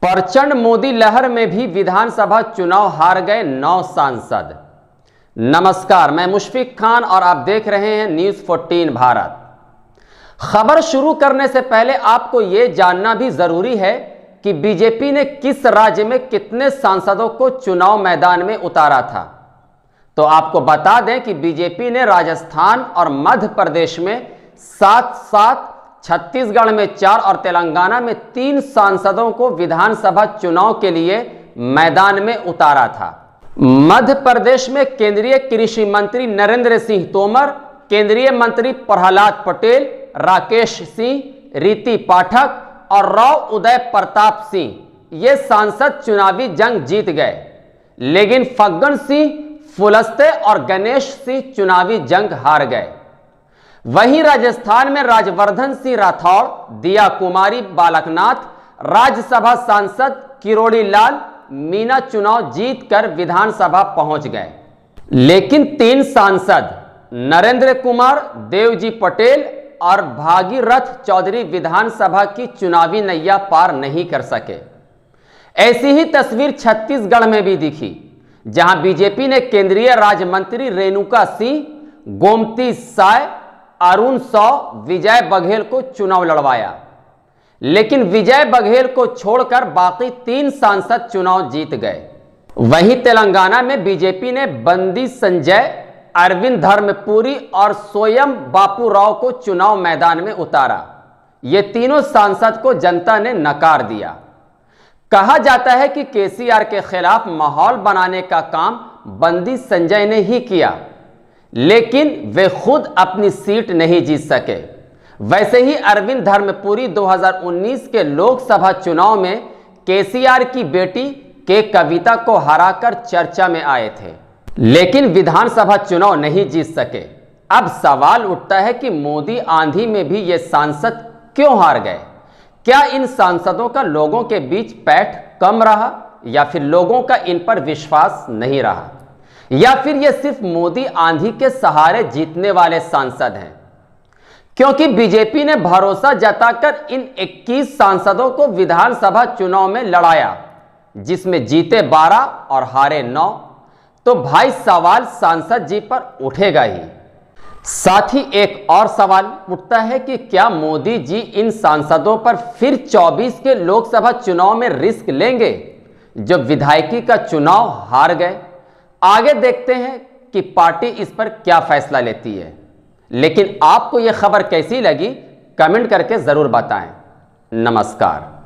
प्रचंड मोदी लहर में भी विधानसभा चुनाव हार गए 9 सांसद। नमस्कार, मैं मुशफिक खान और आप देख रहे हैं न्यूज़ 14 भारत। खबर शुरू करने से पहले आपको यह जानना भी जरूरी है कि बीजेपी ने किस राज्य में कितने सांसदों को चुनाव मैदान में उतारा था। तो आपको बता दें कि बीजेपी ने राजस्थान और मध्य प्रदेश में 7, छत्तीसगढ़ में 4 और तेलंगाना में 3 सांसदों को विधानसभा चुनाव के लिए मैदान में उतारा था। मध्य प्रदेश में केंद्रीय कृषि मंत्री नरेंद्र सिंह तोमर, केंद्रीय मंत्री प्रहलाद पटेल, राकेश सिंह, रीति पाठक और राव उदय प्रताप सिंह ये सांसद चुनावी जंग जीत गए, लेकिन फग्गन सिंह फुलस्ते और गणेश सिंह चुनावी जंग हार गए। वहीं राजस्थान में राजवर्धन सिंह राठौड़, दिया कुमारी बालकनाथ, राज्यसभा सांसद किरोड़ी लाल मीणा चुनाव जीतकर विधानसभा पहुंच गए, लेकिन 3 सांसद नरेंद्र कुमार, देवजी पटेल और भागीरथ चौधरी विधानसभा की चुनावी नैया पार नहीं कर सके। ऐसी ही तस्वीर छत्तीसगढ़ में भी दिखी, जहां बीजेपी ने केंद्रीय राज्य मंत्री रेणुका सिंह, गोमती साय, अरुण साव, विजय बघेल को चुनाव लड़वाया, लेकिन विजय बघेल को छोड़कर बाकी 3 सांसद चुनाव जीत गए। वहीं तेलंगाना में बीजेपी ने बंदी संजय, अरविंद धर्मपुरी और सोयम बापू राव को चुनाव मैदान में उतारा। ये तीनों सांसद को जनता ने नकार दिया। कहा जाता है कि केसीआर के खिलाफ माहौल बनाने का काम बंदी संजय ने ही किया, लेकिन वे खुद अपनी सीट नहीं जीत सके। वैसे ही अरविंद धर्मपुरी 2019 के लोकसभा चुनाव में केसीआर की बेटी के कविता को हराकर चर्चा में आए थे, लेकिन विधानसभा चुनाव नहीं जीत सके। अब सवाल उठता है कि मोदी आंधी में भी ये सांसद क्यों हार गए? क्या इन सांसदों का लोगों के बीच पैठ कम रहा, या फिर लोगों का इन पर विश्वास नहीं रहा, या फिर ये सिर्फ मोदी आंधी के सहारे जीतने वाले सांसद हैं? क्योंकि बीजेपी ने भरोसा जताकर इन 21 सांसदों को विधानसभा चुनाव में लड़ाया, जिसमें जीते 12 और हारे 9, तो भाई सवाल सांसद जी पर उठेगा ही। साथ ही एक और सवाल उठता है कि क्या मोदी जी इन सांसदों पर फिर 24 के लोकसभा चुनाव में रिस्क लेंगे, जो विधायकी का चुनाव हार गए? आगे देखते हैं कि पार्टी इस पर क्या फैसला लेती है। लेकिन आपको यह खबर कैसी लगी, कमेंट करके जरूर बताएं। नमस्कार।